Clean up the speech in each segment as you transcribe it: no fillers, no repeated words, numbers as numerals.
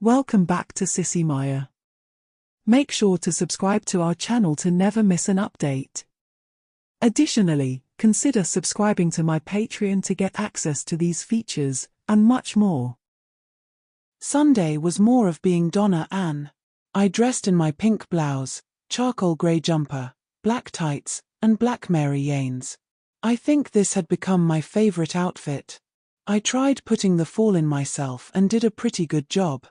Welcome back to Sissy Maya. Make sure to subscribe to our channel to never miss an update. Additionally, consider subscribing to my Patreon to get access to these features, and much more. Sunday was more of being Donna Anne. I dressed in my pink blouse, charcoal grey jumper, black tights, and black Mary Janes. I think this had become my favourite outfit. I tried putting the fall in myself and did a pretty good job.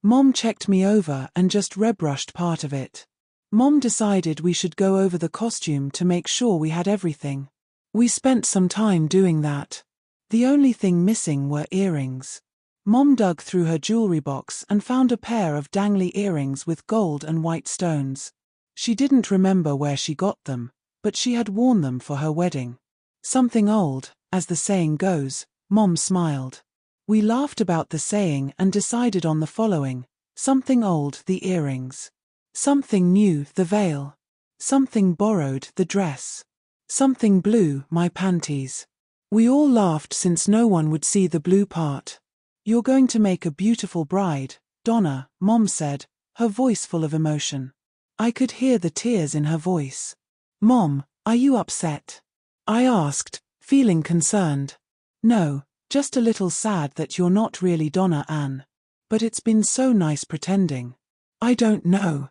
Mom checked me over and just rebrushed part of it. Mom decided we should go over the costume to make sure we had everything. We spent some time doing that. The only thing missing were earrings. Mom dug through her jewelry box and found a pair of dangly earrings with gold and white stones. She didn't remember where she got them, but she had worn them for her wedding. Something old, as the saying goes. Mom smiled. We laughed about the saying and decided on the following: something old, the earrings; something new, the veil; something borrowed, the dress; something blue, my panties. We all laughed since no one would see the blue part. "You're going to make a beautiful bride, Donna," Mom said, her voice full of emotion. I could hear the tears in her voice. "Mom, are you upset?" I asked, feeling concerned. "No. Just a little sad that you're not really Donna Anne. But it's been so nice pretending." I don't know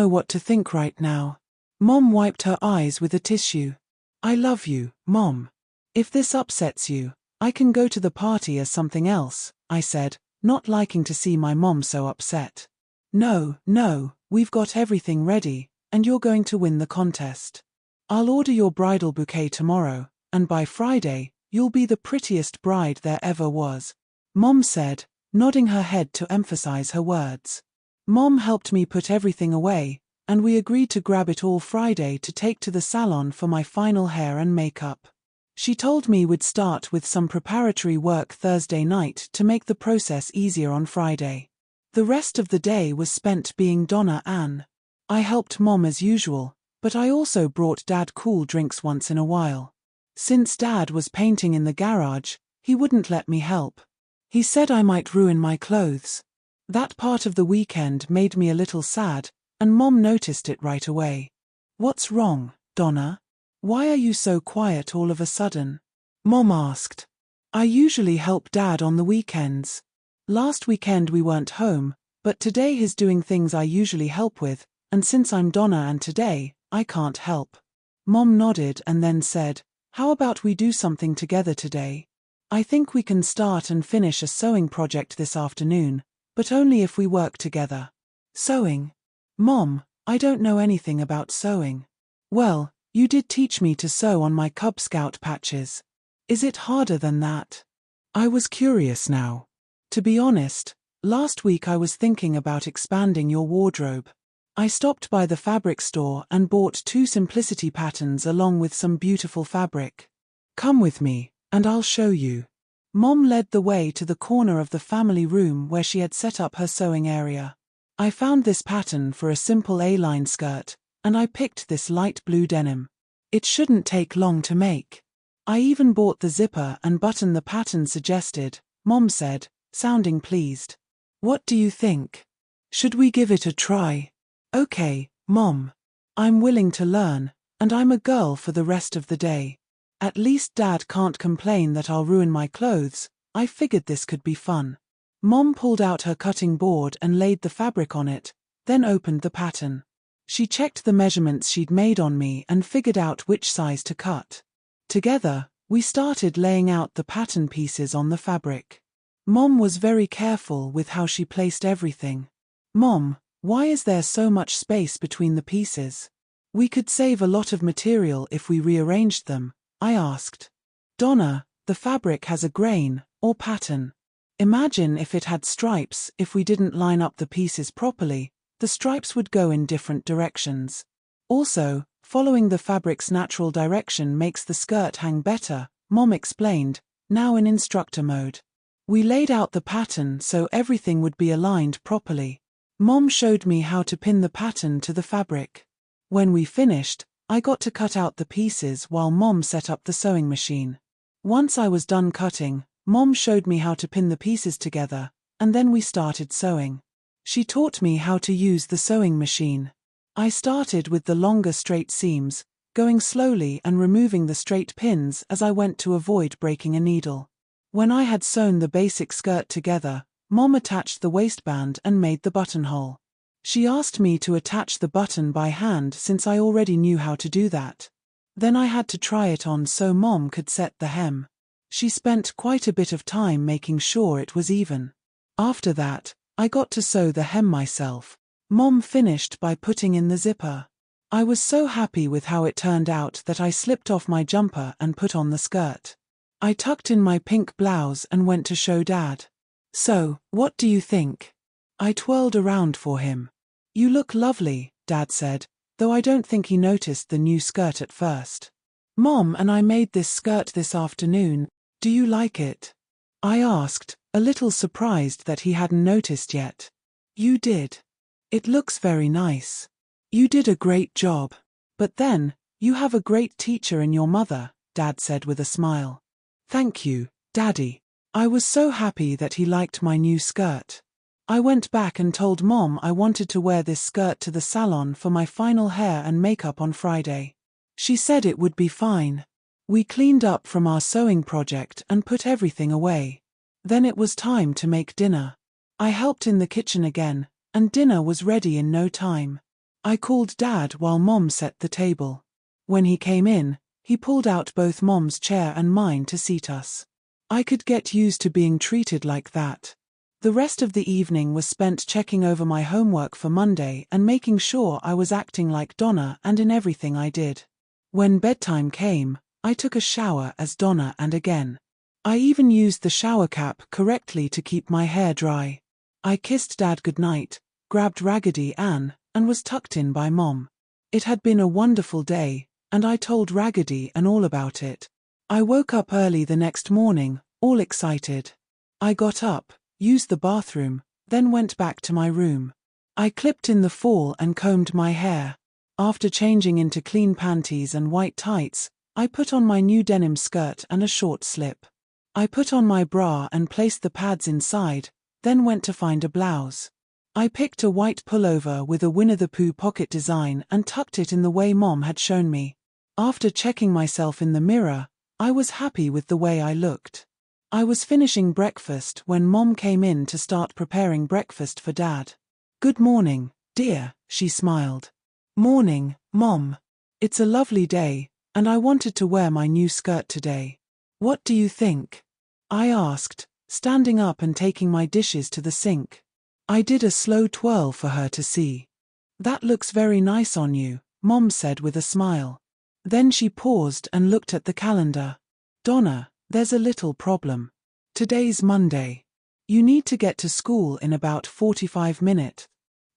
what to think right now." Mom wiped her eyes with a tissue. "I love you, Mom. If this upsets you, I can go to the party as something else," I said, not liking to see my mom so upset. No, we've got everything ready, and you're going to win the contest. I'll order your bridal bouquet tomorrow, and by Friday, you'll be the prettiest bride there ever was," Mom said, nodding her head to emphasize her words. Mom helped me put everything away, and we agreed to grab it all Friday to take to the salon for my final hair and makeup. She told me we'd start with some preparatory work Thursday night to make the process easier on Friday. The rest of the day was spent being Donna Anne. I helped Mom as usual, but I also brought Dad cool drinks once in a while. Since Dad was painting in the garage, he wouldn't let me help. He said I might ruin my clothes. That part of the weekend made me a little sad, and Mom noticed it right away. "What's wrong, Donna? Why are you so quiet all of a sudden?" Mom asked. "I usually help Dad on the weekends. Last weekend we weren't home, but today he's doing things I usually help with, and since I'm Donna and today, I can't help." Mom nodded and then said, "How about we do something together today? I think we can start and finish a sewing project this afternoon, but only if we work together." "Sewing? Mom, I don't know anything about sewing." "Well, you did teach me to sew on my Cub Scout patches. Is it harder than that?" I was curious now. "To be honest, last week I was thinking about expanding your wardrobe. I stopped by the fabric store and bought 2 simplicity patterns along with some beautiful fabric. Come with me, and I'll show you." Mom led the way to the corner of the family room where she had set up her sewing area. I found this pattern for a simple A-line skirt, and I picked this light blue denim. It shouldn't take long to make. I even bought the zipper and button the pattern suggested, Mom said, sounding pleased. "What do you think? Should we give it a try?" "Okay, Mom. I'm willing to learn, and I'm a girl for the rest of the day. At least Dad can't complain that I'll ruin my clothes." I figured this could be fun. Mom pulled out her cutting board and laid the fabric on it, then opened the pattern. She checked the measurements she'd made on me and figured out which size to cut. Together, we started laying out the pattern pieces on the fabric. Mom was very careful with how she placed everything. "Mom, why is there so much space between the pieces? We could save a lot of material if we rearranged them," I asked. "Donna, the fabric has a grain, or pattern. Imagine if it had stripes. If we didn't line up the pieces properly, the stripes would go in different directions. Also, following the fabric's natural direction makes the skirt hang better," Mom explained, now in instructor mode. We laid out the pattern so everything would be aligned properly. Mom showed me how to pin the pattern to the fabric. When we finished, I got to cut out the pieces while Mom set up the sewing machine. Once I was done cutting, Mom showed me how to pin the pieces together, and then we started sewing. She taught me how to use the sewing machine. I started with the longer straight seams, going slowly and removing the straight pins as I went to avoid breaking a needle. When I had sewn the basic skirt together, Mom attached the waistband and made the buttonhole. She asked me to attach the button by hand since I already knew how to do that. Then I had to try it on so Mom could set the hem. She spent quite a bit of time making sure it was even. After that, I got to sew the hem myself. Mom finished by putting in the zipper. I was so happy with how it turned out that I slipped off my jumper and put on the skirt. I tucked in my pink blouse and went to show Dad. "So, what do you think?" I twirled around for him. "You look lovely," Dad said, though I don't think he noticed the new skirt at first. "Mom and I made this skirt this afternoon. Do you like it?" I asked, a little surprised that he hadn't noticed yet. "You did. It looks very nice. You did a great job. But then, you have a great teacher in your mother," Dad said with a smile. "Thank you, Daddy." I was so happy that he liked my new skirt. I went back and told Mom I wanted to wear this skirt to the salon for my final hair and makeup on Friday. She said it would be fine. We cleaned up from our sewing project and put everything away. Then it was time to make dinner. I helped in the kitchen again, and dinner was ready in no time. I called Dad while Mom set the table. When he came in, he pulled out both Mom's chair and mine to seat us. I could get used to being treated like that. The rest of the evening was spent checking over my homework for Monday and making sure I was acting like Donna and in everything I did. When bedtime came, I took a shower as Donna and again. I even used the shower cap correctly to keep my hair dry. I kissed Dad goodnight, grabbed Raggedy Ann, and was tucked in by Mom. It had been a wonderful day, and I told Raggedy Ann all about it. I woke up early the next morning, all excited. I got up, used the bathroom, then went back to my room. I clipped in the fall and combed my hair. After changing into clean panties and white tights, I put on my new denim skirt and a short slip. I put on my bra and placed the pads inside, then went to find a blouse. I picked a white pullover with a Winnie-the-Pooh pocket design and tucked it in the way Mom had shown me. After checking myself in the mirror, I was happy with the way I looked. I was finishing breakfast when Mom came in to start preparing breakfast for Dad. "Good morning, dear," she smiled. "Morning, Mom. It's a lovely day, and I wanted to wear my new skirt today. What do you think?" I asked, standing up and taking my dishes to the sink. I did a slow twirl for her to see. "That looks very nice on you," Mom said with a smile. Then she paused and looked at the calendar. "Donna, there's a little problem. Today's Monday. You need to get to school in about 45 minutes.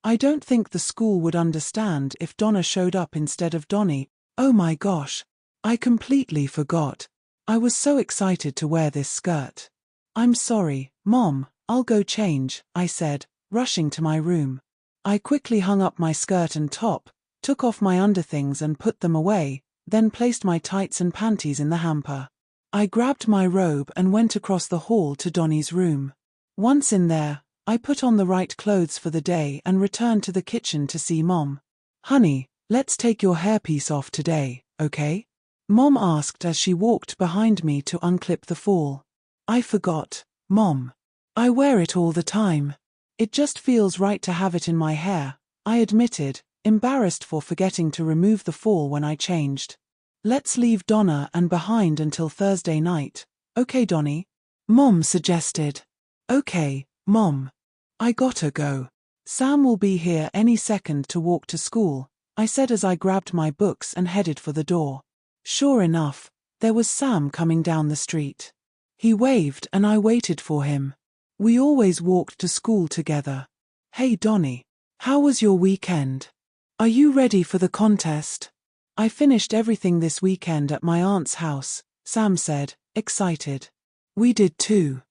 I don't think the school would understand if Donna showed up instead of Donnie." Oh my gosh. I completely forgot. I was so excited to wear this skirt. "I'm sorry, Mom, I'll go change," I said, rushing to my room. I quickly hung up my skirt and top, took off my underthings and put them away, then placed my tights and panties in the hamper. I grabbed my robe and went across the hall to Donnie's room. Once in there, I put on the right clothes for the day and returned to the kitchen to see Mom. "Honey, let's take your hairpiece off today, okay?" Mom asked as she walked behind me to unclip the fall. "I forgot, Mom. I wear it all the time. It just feels right to have it in my hair," I admitted, embarrassed for forgetting to remove the fall when I changed. "Let's leave Donna Anne behind until Thursday night, okay, Donnie?" Mom suggested. "Okay, Mom. I gotta go. Sam will be here any second to walk to school," I said as I grabbed my books and headed for the door. Sure enough, there was Sam coming down the street. He waved and I waited for him. We always walked to school together. "Hey Donnie, how was your weekend? Are you ready for the contest?" "I finished everything this weekend at my aunt's house," Sam said, excited. "We did too.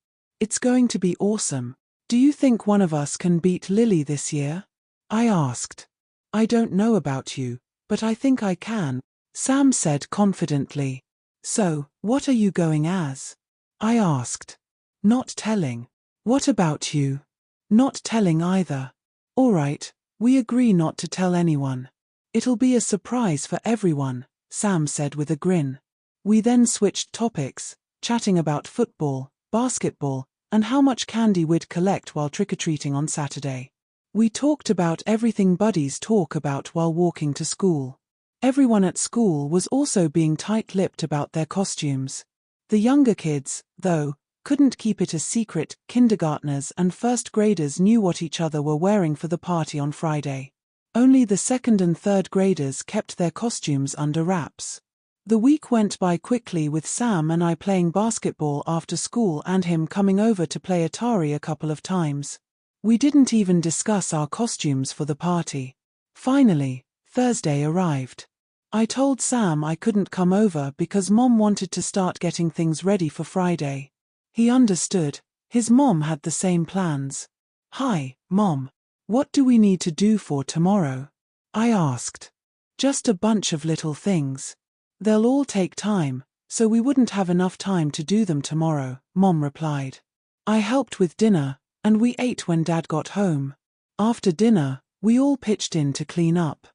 It's going to be awesome. Do you think one of us can beat Lily this year?" I asked. "I don't know about you, but I think I can," Sam said confidently. "So, what are you going as?" I asked. "Not telling. What about you? Not telling either. All right, we agree not to tell anyone. It'll be a surprise for everyone, Sam said with a grin. We then switched topics, chatting about football, basketball, and how much candy we'd collect while trick-or-treating on Saturday. We talked about everything buddies talk about while walking to school. Everyone at school was also being tight-lipped about their costumes. The younger kids, though, couldn't keep it a secret. Kindergartners and first graders knew what each other were wearing for the party on Friday. Only the second and third graders kept their costumes under wraps. The week went by quickly with Sam and I playing basketball after school and him coming over to play Atari a couple of times. We didn't even discuss our costumes for the party. Finally, Thursday arrived. I told Sam I couldn't come over because Mom wanted to start getting things ready for Friday. He understood. His mom had the same plans. "Hi, Mom. What do we need to do for tomorrow?" I asked. "Just a bunch of little things. They'll all take time, so we wouldn't have enough time to do them tomorrow," Mom replied. I helped with dinner, and we ate when Dad got home. After dinner, we all pitched in to clean up.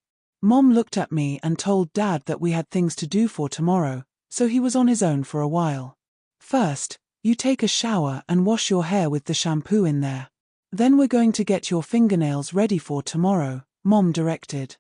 Mom looked at me and told Dad that we had things to do for tomorrow, so he was on his own for a while. "First, you take a shower and wash your hair with the shampoo in there. Then we're going to get your fingernails ready for tomorrow," Mom directed.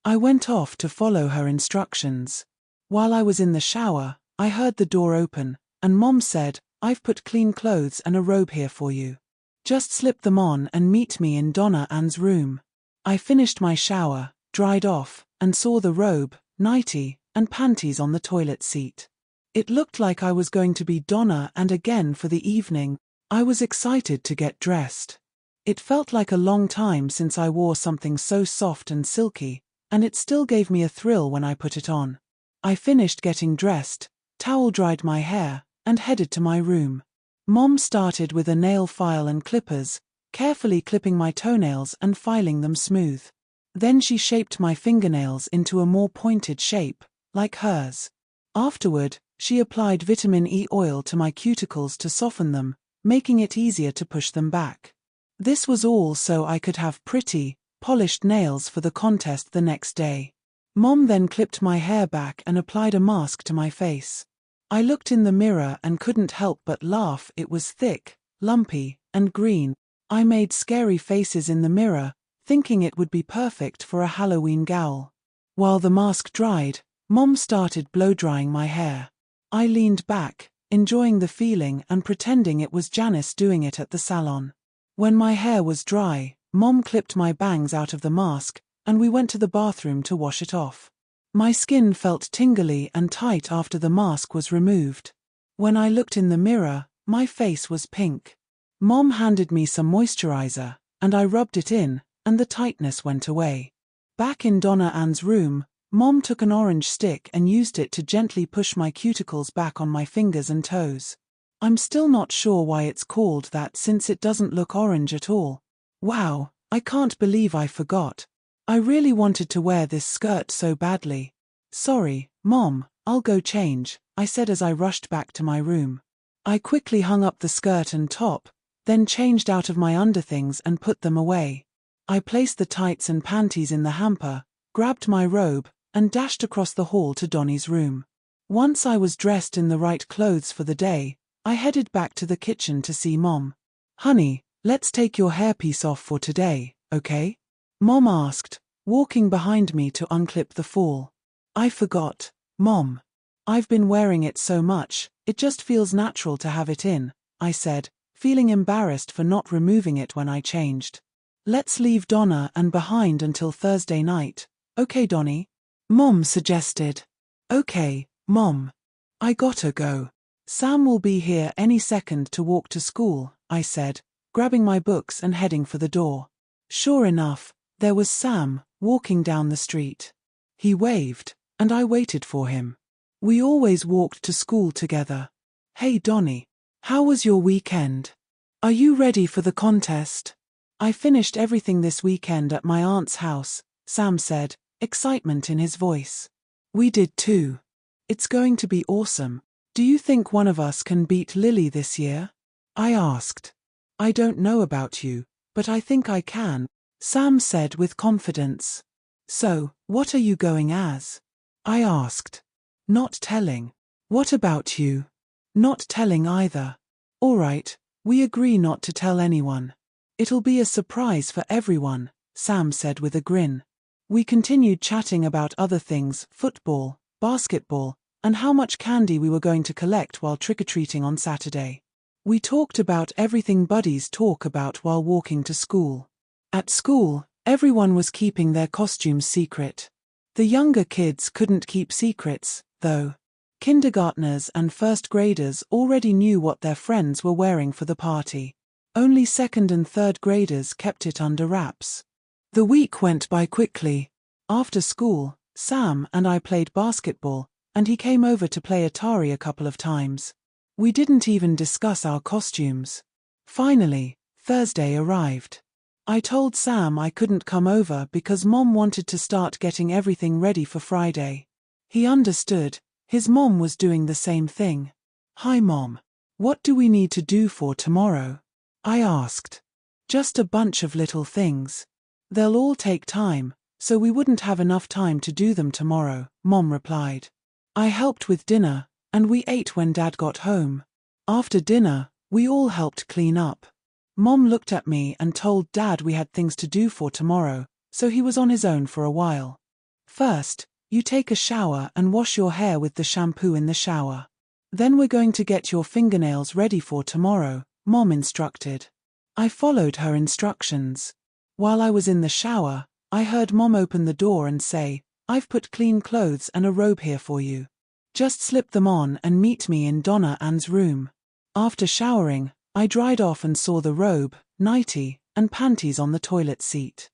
I went off to follow her instructions. While I was in the shower, I heard the door open, and Mom said, "I've put clean clothes and a robe here for you. Just slip them on and meet me in Donna Anne's room." I finished my shower, dried off, and saw the robe, nightie, and panties on the toilet seat. It looked like I was going to be Donna Anne again for the evening. I was excited to get dressed. It felt like a long time since I wore something so soft and silky, and it still gave me a thrill when I put it on. I finished getting dressed, towel-dried my hair, and headed to my room. Mom started with a nail file and clippers, carefully clipping my toenails and filing them smooth. Then she shaped my fingernails into a more pointed shape, like hers. Afterward, she applied vitamin E oil to my cuticles to soften them, making it easier to push them back. This was all so I could have pretty, polished nails for the contest the next day. Mom then clipped my hair back and applied a mask to my face. I looked in the mirror and couldn't help but laugh. It was thick, lumpy, and green. I made scary faces in the mirror, thinking it would be perfect for a Halloween gowl. While the mask dried, Mom started blow-drying my hair. I leaned back, enjoying the feeling and pretending it was Janice doing it at the salon. When my hair was dry, Mom clipped my bangs out of the mask, and we went to the bathroom to wash it off. My skin felt tingly and tight after the mask was removed. When I looked in the mirror, my face was pink. Mom handed me some moisturizer, and I rubbed it in, and the tightness went away. Back in Donna Anne's room, Mom took an orange stick and used it to gently push my cuticles back on my fingers and toes. I'm still not sure why it's called that since it doesn't look orange at all. Wow, I can't believe I forgot. I really wanted to wear this skirt so badly. "Sorry, Mom, I'll go change," I said as I rushed back to my room. I quickly hung up the skirt and top, then changed out of my underthings and put them away. I placed the tights and panties in the hamper, grabbed my robe, and dashed across the hall to Donnie's room. Once I was dressed in the right clothes for the day, I headed back to the kitchen to see Mom. "Honey, let's take your hairpiece off for today, okay?" Mom asked, walking behind me to unclip the fall. "I forgot, Mom. I've been wearing it so much, it just feels natural to have it in," I said, feeling embarrassed for not removing it when I changed. "Let's leave Donna Anne behind until Thursday night, okay, Donnie?" Mom suggested. "Okay, Mom. I gotta go. Sam will be here any second to walk to school," I said, grabbing my books and heading for the door. Sure enough, there was Sam, walking down the street. He waved, and I waited for him. We always walked to school together. "Hey Donnie, how was your weekend? Are you ready for the contest?" "I finished everything this weekend at my aunt's house," Sam said, excitement in his voice. "We did too. It's going to be awesome. Do you think one of us can beat Lily this year?" I asked. I don't know about you, but I think I can, Sam said with confidence. So, what are you going as? I asked. Not telling. What about you? Not telling either. All right, we agree not to tell anyone. It'll be a surprise for everyone, Sam said with a grin. We continued chatting about other things, football, basketball, and how much candy we were going to collect while trick-or-treating on Saturday. We talked about everything buddies talk about while walking to school. At school, everyone was keeping their costumes secret. The younger kids couldn't keep secrets, though. Kindergartners and first graders already knew what their friends were wearing for the party. Only second and third graders kept it under wraps. The week went by quickly. After school, Sam and I played basketball, and he came over to play Atari a couple of times. We didn't even discuss our costumes. Finally, Thursday arrived. I told Sam I couldn't come over because Mom wanted to start getting everything ready for Friday. He understood. His mom was doing the same thing. Hi Mom. What do we need to do for tomorrow? I asked. Just a bunch of little things. They'll all take time, so we wouldn't have enough time to do them tomorrow, Mom replied. I helped with dinner, and we ate when Dad got home. After dinner, we all helped clean up. Mom looked at me and told Dad we had things to do for tomorrow, so he was on his own for a while. First, you take a shower and wash your hair with the shampoo in the shower. Then we're going to get your fingernails ready for tomorrow, Mom instructed. I followed her instructions. While I was in the shower, I heard Mom open the door and say, I've put clean clothes and a robe here for you. Just slip them on and meet me in Donna Anne's room. After showering, I dried off and saw the robe, nightie, and panties on the toilet seat.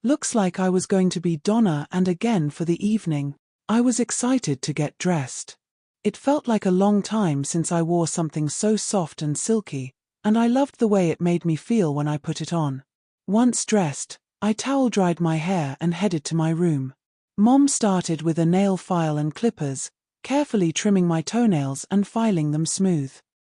Looks like I was going to be Donna Anne again for the evening. I was excited to get dressed. It felt like a long time since I wore something so soft and silky, and I loved the way it made me feel when I put it on. Once dressed, I towel-dried my hair and headed to my room. Mom started with a nail file and clippers, carefully trimming my toenails and filing them smooth.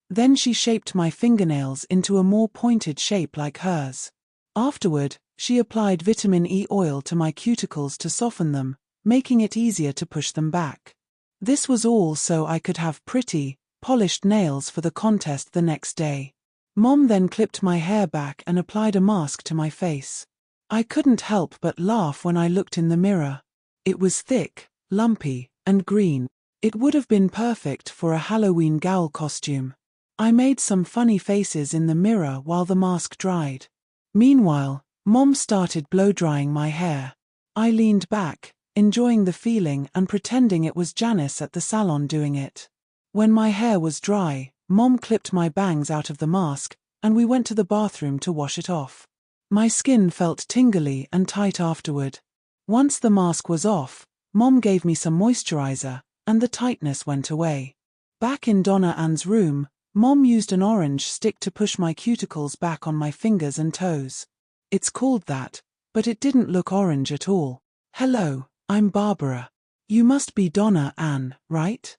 Then she shaped my fingernails into a more pointed shape like hers. Afterward, she applied vitamin E oil to my cuticles to soften them, making it easier to push them back. This was all so I could have pretty, polished nails for the contest the next day. Mom then clipped my hair back and applied a mask to my face. I couldn't help but laugh when I looked in the mirror. It was thick, lumpy, and green. It would have been perfect for a Halloween gal costume. I made some funny faces in the mirror while the mask dried. Meanwhile, Mom started blow-drying my hair. I leaned back, enjoying the feeling and pretending it was Janice at the salon doing it. When my hair was dry, Mom clipped my bangs out of the mask, and we went to the bathroom to wash it off. My skin felt tingly and tight afterward. Once the mask was off, Mom gave me some moisturizer, and the tightness went away. Back in Donna Anne's room, Mom used an orange stick to push my cuticles back on my fingers and toes. It's called that, but it didn't look orange at all. Hello, I'm Barbara. You must be Donna Anne, right?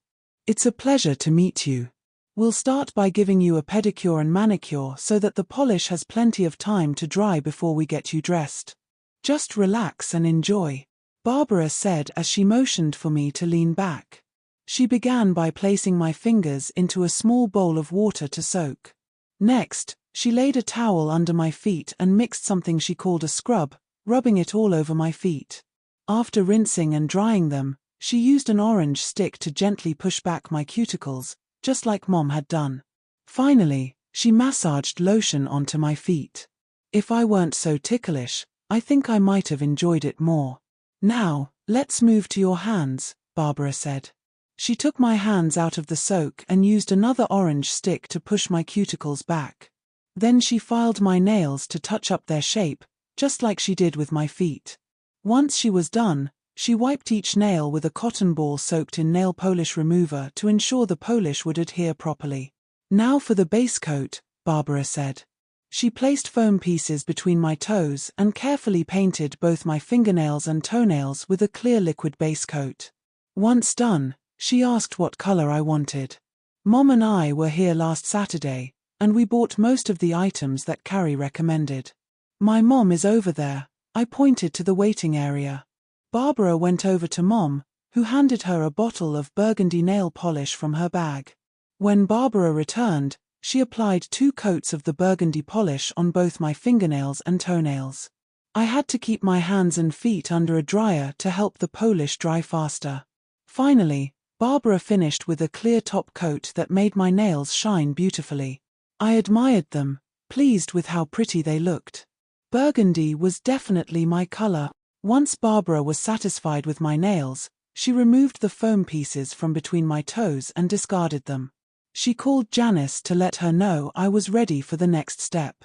It's a pleasure to meet you. We'll start by giving you a pedicure and manicure so that the polish has plenty of time to dry before we get you dressed. Just relax and enjoy, Barbara said as she motioned for me to lean back. She began by placing my fingers into a small bowl of water to soak. Next, she laid a towel under my feet and mixed something she called a scrub, rubbing it all over my feet. After rinsing and drying them, she used an orange stick to gently push back my cuticles, just like Mom had done. Finally, she massaged lotion onto my feet. If I weren't so ticklish, I think I might have enjoyed it more. Now, let's move to your hands, Barbara said. She took my hands out of the soak and used another orange stick to push my cuticles back. Then she filed my nails to touch up their shape, just like she did with my feet. Once she was done, she wiped each nail with a cotton ball soaked in nail polish remover to ensure the polish would adhere properly. Now for the base coat, Barbara said. She placed foam pieces between my toes and carefully painted both my fingernails and toenails with a clear liquid base coat. Once done, she asked what color I wanted. Mom and I were here last Saturday, and we bought most of the items that Carrie recommended. My mom is over there. I pointed to the waiting area. Barbara went over to Mom, who handed her a bottle of burgundy nail polish from her bag. When Barbara returned, she applied 2 coats of the burgundy polish on both my fingernails and toenails. I had to keep my hands and feet under a dryer to help the polish dry faster. Finally, Barbara finished with a clear top coat that made my nails shine beautifully. I admired them, pleased with how pretty they looked. Burgundy was definitely my color. Once Barbara was satisfied with my nails, she removed the foam pieces from between my toes and discarded them. She called Janice to let her know I was ready for the next step.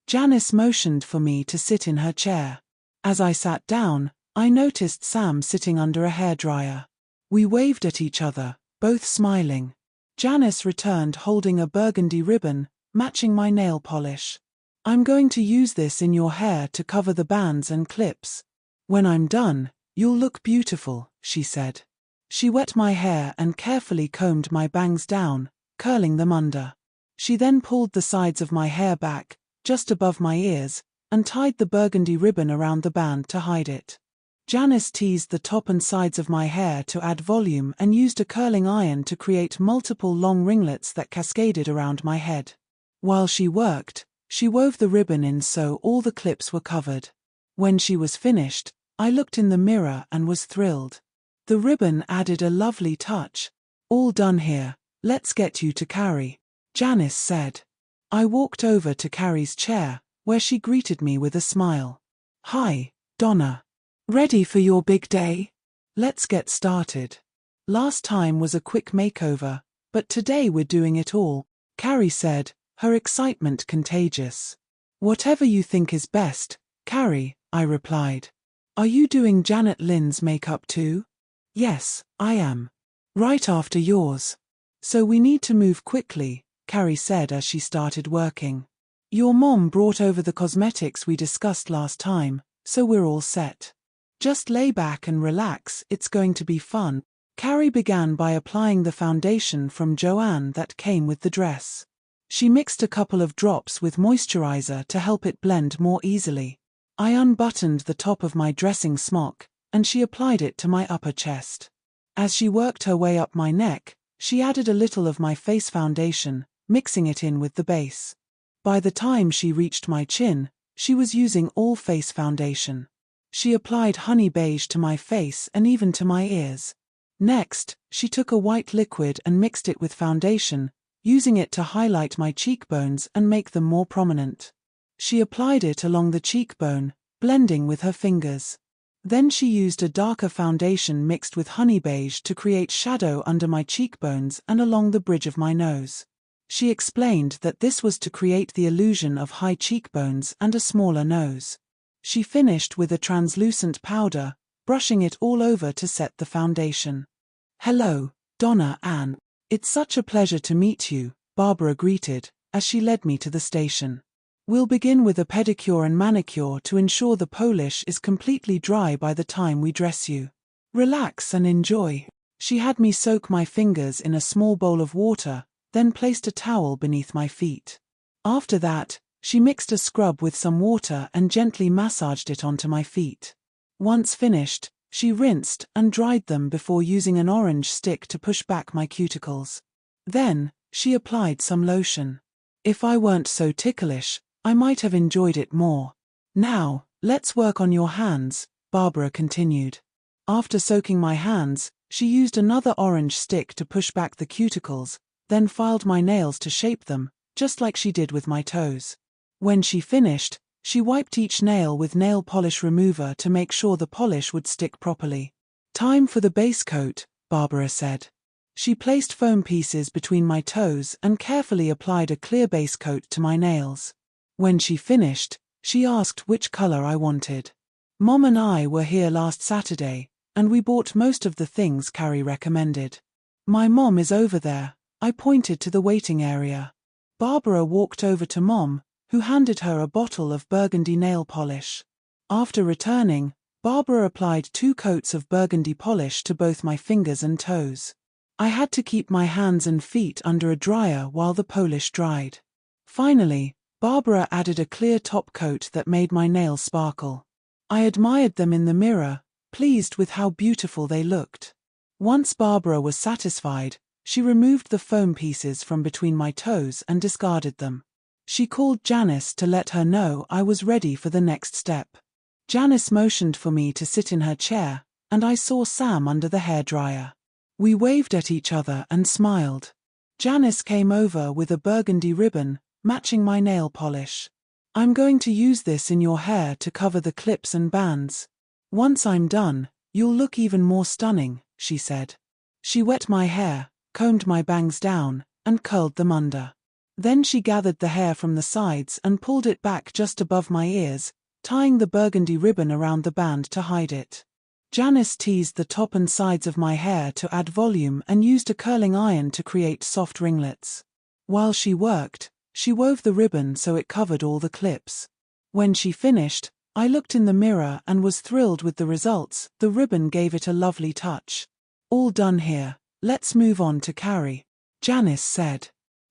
Janice motioned for me to sit in her chair. As I sat down, I noticed Sam sitting under a hairdryer. We waved at each other, both smiling. Janice returned holding a burgundy ribbon, matching my nail polish. I'm going to use this in your hair to cover the bands and clips. When I'm done, you'll look beautiful, she said. She wet my hair and carefully combed my bangs down, curling them under. She then pulled the sides of my hair back, just above my ears, and tied the burgundy ribbon around the band to hide it. Janice teased the top and sides of my hair to add volume and used a curling iron to create multiple long ringlets that cascaded around my head. While she worked, she wove the ribbon in so all the clips were covered. When she was finished, I looked in the mirror and was thrilled. The ribbon added a lovely touch. All done here, let's get you to Carrie, Janice said. I walked over to Carrie's chair, where she greeted me with a smile. Hi, Donna. Ready for your big day? Let's get started. Last time was a quick makeover, but today we're doing it all, Carrie said, her excitement contagious. Whatever you think is best, Carrie, I replied. Are you doing Janet Lynn's makeup too? Yes, I am. Right after yours. So we need to move quickly, Carrie said as she started working. Your mom brought over the cosmetics we discussed last time, so we're all set. Just lay back and relax, it's going to be fun. Carrie began by applying the foundation from Joanne that came with the dress. She mixed a couple of drops with moisturizer to help it blend more easily. I unbuttoned the top of my dressing smock, and she applied it to my upper chest. As she worked her way up my neck, she added a little of my face foundation, mixing it in with the base. By the time she reached my chin, she was using all face foundation. She applied honey beige to my face and even to my ears. Next, she took a white liquid and mixed it with foundation, using it to highlight my cheekbones and make them more prominent. She applied it along the cheekbone, blending with her fingers. Then she used a darker foundation mixed with honey beige to create shadow under my cheekbones and along the bridge of my nose. She explained that this was to create the illusion of high cheekbones and a smaller nose. She finished with a translucent powder, brushing it all over to set the foundation. Hello, Donna Anne. It's such a pleasure to meet you, Barbara greeted, as she led me to the station. We'll begin with a pedicure and manicure to ensure the polish is completely dry by the time we dress you. Relax and enjoy. She had me soak my fingers in a small bowl of water, then placed a towel beneath my feet. After that, she mixed a scrub with some water and gently massaged it onto my feet. Once finished, she rinsed and dried them before using an orange stick to push back my cuticles. Then, she applied some lotion. If I weren't so ticklish, I might have enjoyed it more. Now, let's work on your hands, Barbara continued. After soaking my hands, she used another orange stick to push back the cuticles, then filed my nails to shape them, just like she did with my toes. When she finished, she wiped each nail with nail polish remover to make sure the polish would stick properly. Time for the base coat, Barbara said. She placed foam pieces between my toes and carefully applied a clear base coat to my nails. When she finished, she asked which color I wanted. Mom and I were here last Saturday, and we bought most of the things Carrie recommended. My mom is over there, I pointed to the waiting area. Barbara walked over to Mom, who handed her a bottle of burgundy nail polish. After returning, Barbara applied 2 coats of burgundy polish to both my fingers and toes. I had to keep my hands and feet under a dryer while the polish dried. Finally, Barbara added a clear top coat that made my nails sparkle. I admired them in the mirror, pleased with how beautiful they looked. Once Barbara was satisfied, she removed the foam pieces from between my toes and discarded them. She called Janice to let her know I was ready for the next step. Janice motioned for me to sit in her chair, and I saw Sam under the hairdryer. We waved at each other and smiled. Janice came over with a burgundy ribbon, matching my nail polish. I'm going to use this in your hair to cover the clips and bands. Once I'm done, you'll look even more stunning, she said. She wet my hair, combed my bangs down, and curled them under. Then she gathered the hair from the sides and pulled it back just above my ears, tying the burgundy ribbon around the band to hide it. Janice teased the top and sides of my hair to add volume and used a curling iron to create soft ringlets. While she worked, she wove the ribbon so it covered all the clips. When she finished, I looked in the mirror and was thrilled with the results. The ribbon gave it a lovely touch. All done here, let's move on to Carrie, Janice said.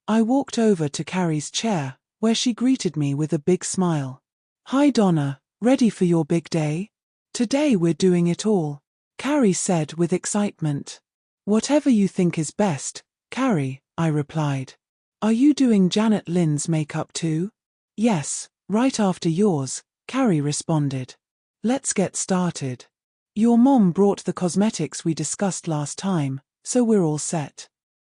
I walked over to Carrie's chair, where she greeted me with a big smile. Hi Donna, ready for your big day? Today we're doing it all, Carrie said with excitement. Whatever you think is best, Carrie, I replied. Are you doing Janet Lynn's makeup too? Yes, right after yours, Carrie responded. Let's get started. Your mom brought the cosmetics we discussed last time, so we're all set.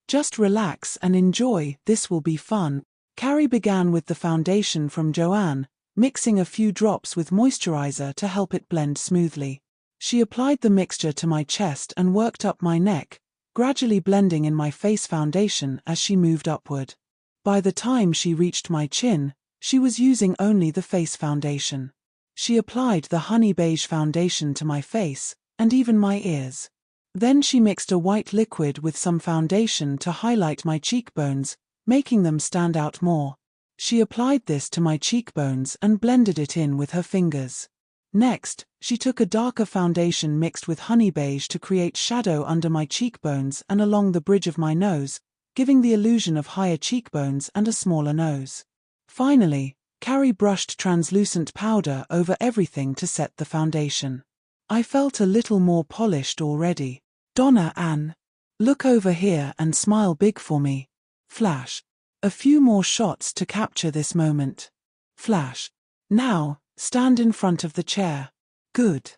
Just relax and enjoy, this will be fun. Carrie began with the foundation from Joanne, mixing a few drops with moisturizer to help it blend smoothly. She applied the mixture to my chest and worked up my neck, gradually blending in my face foundation as she moved upward. By the time she reached my chin, she was using only the face foundation. She applied the honey beige foundation to my face, and even my ears. Then she mixed a white liquid with some foundation to highlight my cheekbones, making them stand out more. She applied this to my cheekbones and blended it in with her fingers. Next, she took a darker foundation mixed with honey beige to create shadow under my cheekbones and along the bridge of my nose, giving the illusion of higher cheekbones and a smaller nose. Finally, Carrie brushed translucent powder over everything to set the foundation. I felt a little more polished already. Donna Anne, look over here and smile big for me. Flash. A few more shots to capture this moment. Flash. Now, stand in front of the chair. Good.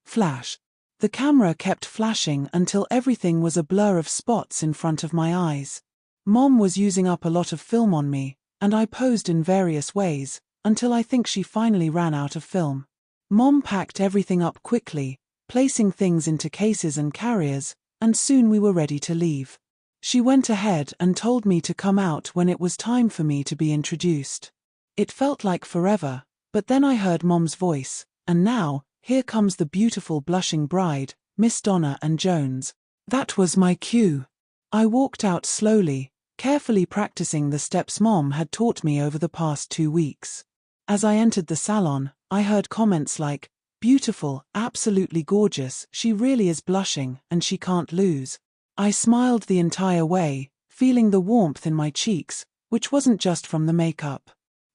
Flash. The camera kept flashing until everything was a blur of spots in front of my eyes. Mom was using up a lot of film on me, and I posed in various ways, until I think she finally ran out of film. Mom packed everything up quickly, placing things into cases and carriers, and soon we were ready to leave. She went ahead and told me to come out when it was time for me to be introduced. It felt like forever, but then I heard Mom's voice, and now, here comes the beautiful blushing bride, Miss Donna Anne Jones. That was my cue. I walked out slowly, carefully practicing the steps Mom had taught me over the past 2 weeks. As I entered the salon, I heard comments like, "Beautiful, absolutely gorgeous, she really is blushing, and she can't lose." I smiled the entire way, feeling the warmth in my cheeks, which wasn't just from the makeup.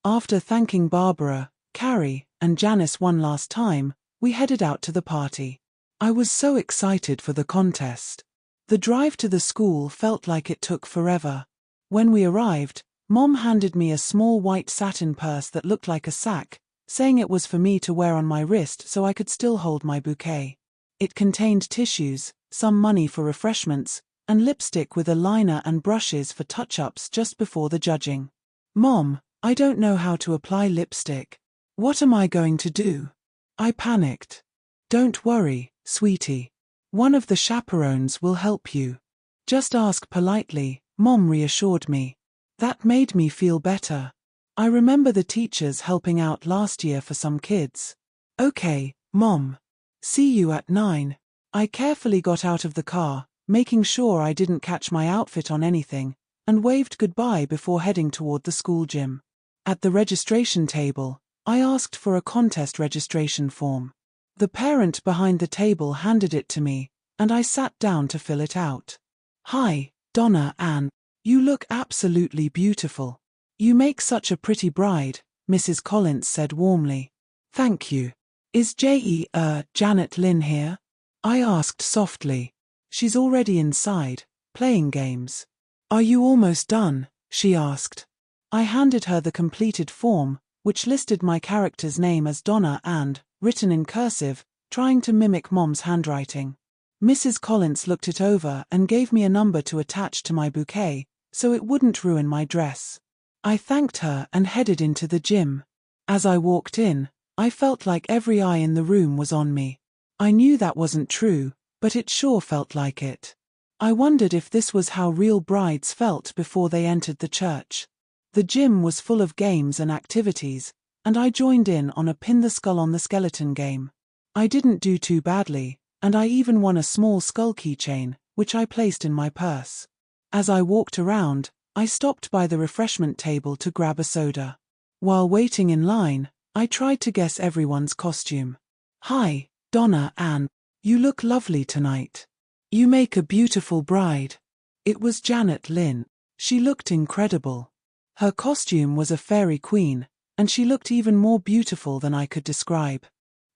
After thanking Barbara, Carrie, and Janice one last time, we headed out to the party. I was so excited for the contest. The drive to the school felt like it took forever. When we arrived, Mom handed me a small white satin purse that looked like a sack, saying it was for me to wear on my wrist so I could still hold my bouquet. It contained tissues, some money for refreshments, and lipstick with a liner and brushes for touch-ups just before the judging. Mom, I don't know how to apply lipstick. What am I going to do? I panicked. Don't worry, sweetie. One of the chaperones will help you. Just ask politely, Mom reassured me. That made me feel better. I remember the teachers helping out last year for some kids. Okay, Mom. See you at 9. I carefully got out of the car, making sure I didn't catch my outfit on anything, and waved goodbye before heading toward the school gym. At the registration table, I asked for a contest registration form. The parent behind the table handed it to me, and I sat down to fill it out. Hi, Donna Anne. You look absolutely beautiful. You make such a pretty bride, Mrs. Collins said warmly. Thank you. Is Janet Lynn here? I asked softly. She's already inside, playing games. Are you almost done? She asked. I handed her the completed form, which listed my character's name as Donna Anne, written in cursive, trying to mimic Mom's handwriting. Mrs. Collins looked it over and gave me a number to attach to my bouquet, so it wouldn't ruin my dress. I thanked her and headed into the gym. As I walked in, I felt like every eye in the room was on me. I knew that wasn't true, but it sure felt like it. I wondered if this was how real brides felt before they entered the church. The gym was full of games and activities, and I joined in on a pin the skull on the skeleton game. I didn't do too badly, and I even won a small skull keychain, which I placed in my purse. As I walked around, I stopped by the refreshment table to grab a soda. While waiting in line, I tried to guess everyone's costume. Hi, Donna Anne. You look lovely tonight. You make a beautiful bride. It was Janet Lynn. She looked incredible. Her costume was a fairy queen, and she looked even more beautiful than I could describe.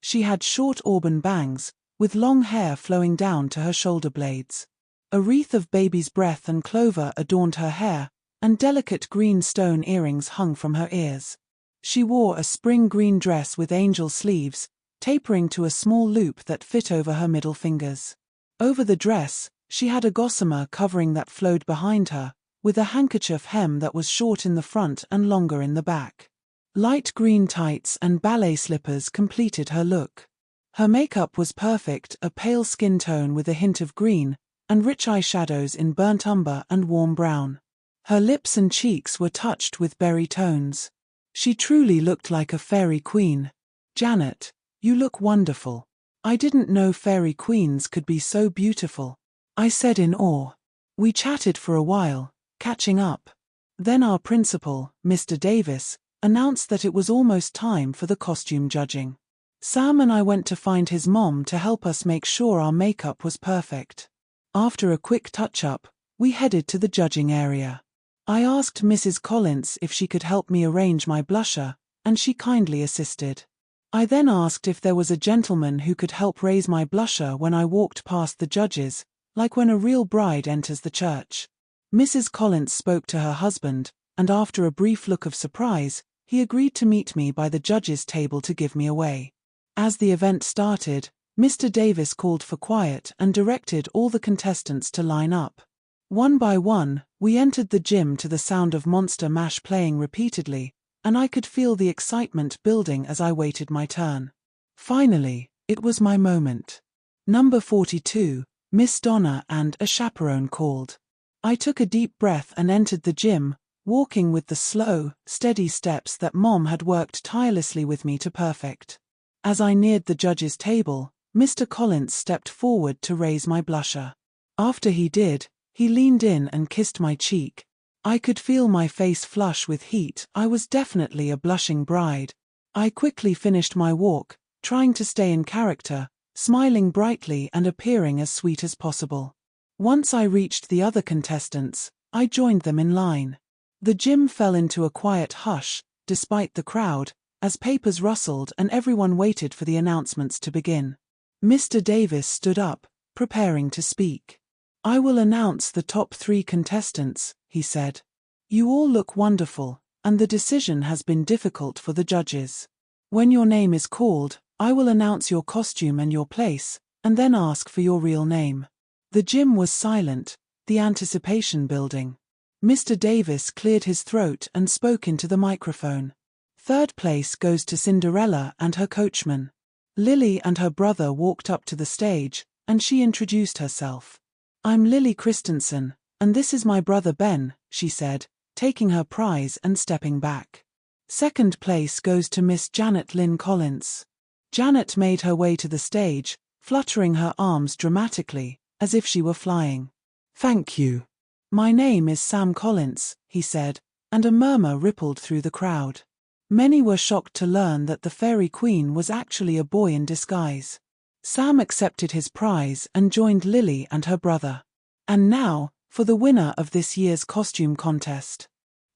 She had short auburn bangs, with long hair flowing down to her shoulder blades. A wreath of baby's breath and clover adorned her hair, and delicate green stone earrings hung from her ears. She wore a spring green dress with angel sleeves, tapering to a small loop that fit over her middle fingers. Over the dress, she had a gossamer covering that flowed behind her, with a handkerchief hem that was short in the front and longer in the back. Light green tights and ballet slippers completed her look. Her makeup was perfect, a pale skin tone with a hint of green, and rich eyeshadows in burnt umber and warm brown. Her lips and cheeks were touched with berry tones. She truly looked like a fairy queen. Janet, you look wonderful. I didn't know fairy queens could be so beautiful, I said in awe. We chatted for a while, catching up. Then our principal, Mr. Davis, announced that it was almost time for the costume judging. Sam and I went to find his mom to help us make sure our makeup was perfect. After a quick touch-up, we headed to the judging area. I asked Mrs. Collins if she could help me arrange my blusher, and she kindly assisted. I then asked if there was a gentleman who could help raise my blusher when I walked past the judges, like when a real bride enters the church. Mrs. Collins spoke to her husband, and after a brief look of surprise, he agreed to meet me by the judges' table to give me away. As the event started, Mr. Davis called for quiet and directed all the contestants to line up. One by one, we entered the gym to the sound of Monster Mash playing repeatedly, and I could feel the excitement building as I waited my turn. Finally, it was my moment. Number 42, Miss Donna and a chaperone called. I took a deep breath and entered the gym, walking with the slow, steady steps that Mom had worked tirelessly with me to perfect. As I neared the judges' table, Mr. Collins stepped forward to raise my blusher. After he did, he leaned in and kissed my cheek. I could feel my face flush with heat. I was definitely a blushing bride. I quickly finished my walk, trying to stay in character, smiling brightly and appearing as sweet as possible. Once I reached the other contestants, I joined them in line. The gym fell into a quiet hush, despite the crowd, as papers rustled and everyone waited for the announcements to begin. Mr. Davis stood up, preparing to speak. I will announce the top 3 contestants, he said. You all look wonderful, and the decision has been difficult for the judges. When your name is called, I will announce your costume and your place, and then ask for your real name. The gym was silent, the anticipation building. Mr. Davis cleared his throat and spoke into the microphone. 3rd place goes to Cinderella and her coachman. Lily and her brother walked up to the stage, and she introduced herself. I'm Lily Christensen, and this is my brother Ben, she said, taking her prize and stepping back. 2nd place goes to Miss Janet Lynn Collins. Janet made her way to the stage, fluttering her arms dramatically, as if she were flying. Thank you. My name is Sam Collins, he said, and a murmur rippled through the crowd. Many were shocked to learn that the fairy queen was actually a boy in disguise. Sam accepted his prize and joined Lily and her brother. And now, for the winner of this year's costume contest.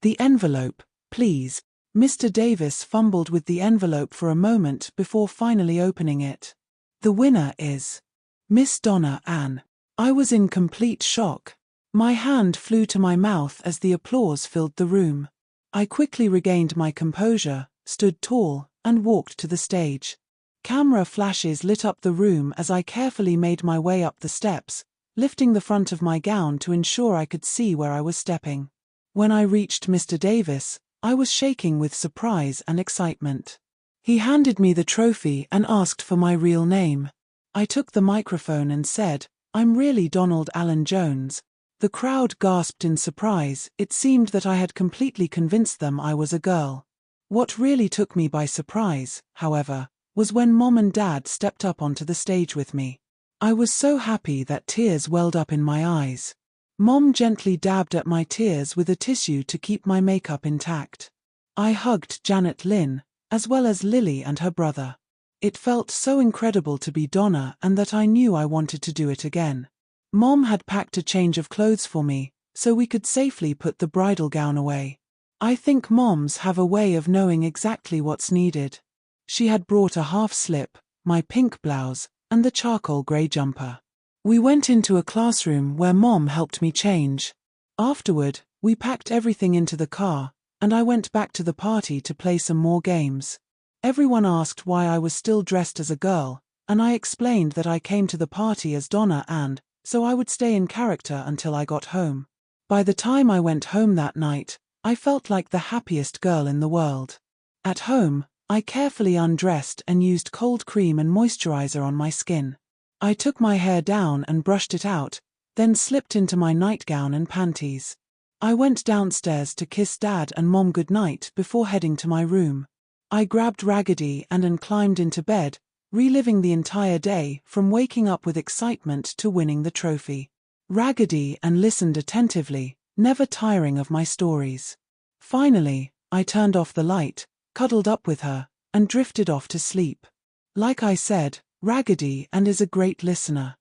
The envelope, Please. Mr. Davis fumbled with the envelope for a moment before finally opening it. The winner is Miss Donna Anne. I was in complete shock. My hand flew to my mouth as the applause filled the room. I quickly regained my composure, stood tall, and walked to the stage. Camera flashes lit up the room as I carefully made my way up the steps, lifting the front of my gown to ensure I could see where I was stepping. When I reached Mr. Davis, I was shaking with surprise and excitement. He handed me the trophy and asked for my real name. I took the microphone and said, "I'm really Donald Allen Jones." The crowd gasped in surprise. It seemed that I had completely convinced them I was a girl. What really took me by surprise, however, was when Mom and Dad stepped up onto the stage with me. I was so happy that tears welled up in my eyes. Mom gently dabbed at my tears with a tissue to keep my makeup intact. I hugged Janet Lynn, as well as Lily and her brother. It felt so incredible to be Donna and that I knew I wanted to do it again. Mom had packed a change of clothes for me, so we could safely put the bridal gown away. I think moms have a way of knowing exactly what's needed. She had brought a half slip, my pink blouse, and the charcoal grey jumper. We went into a classroom where Mom helped me change. Afterward, we packed everything into the car, and I went back to the party to play some more games. Everyone asked why I was still dressed as a girl, and I explained that I came to the party as Donna Anne, so I would stay in character until I got home. By the time I went home that night, I felt like the happiest girl in the world. At home, I carefully undressed and used cold cream and moisturizer on my skin. I took my hair down and brushed it out, then slipped into my nightgown and panties. I went downstairs to kiss Dad and Mom goodnight before heading to my room. I grabbed Raggedy and climbed into bed, reliving the entire day from waking up with excitement to winning the trophy. Raggedy Ann listened attentively, never tiring of my stories. Finally, I turned off the light, cuddled up with her, and drifted off to sleep. Like I said, Raggedy Ann is a great listener.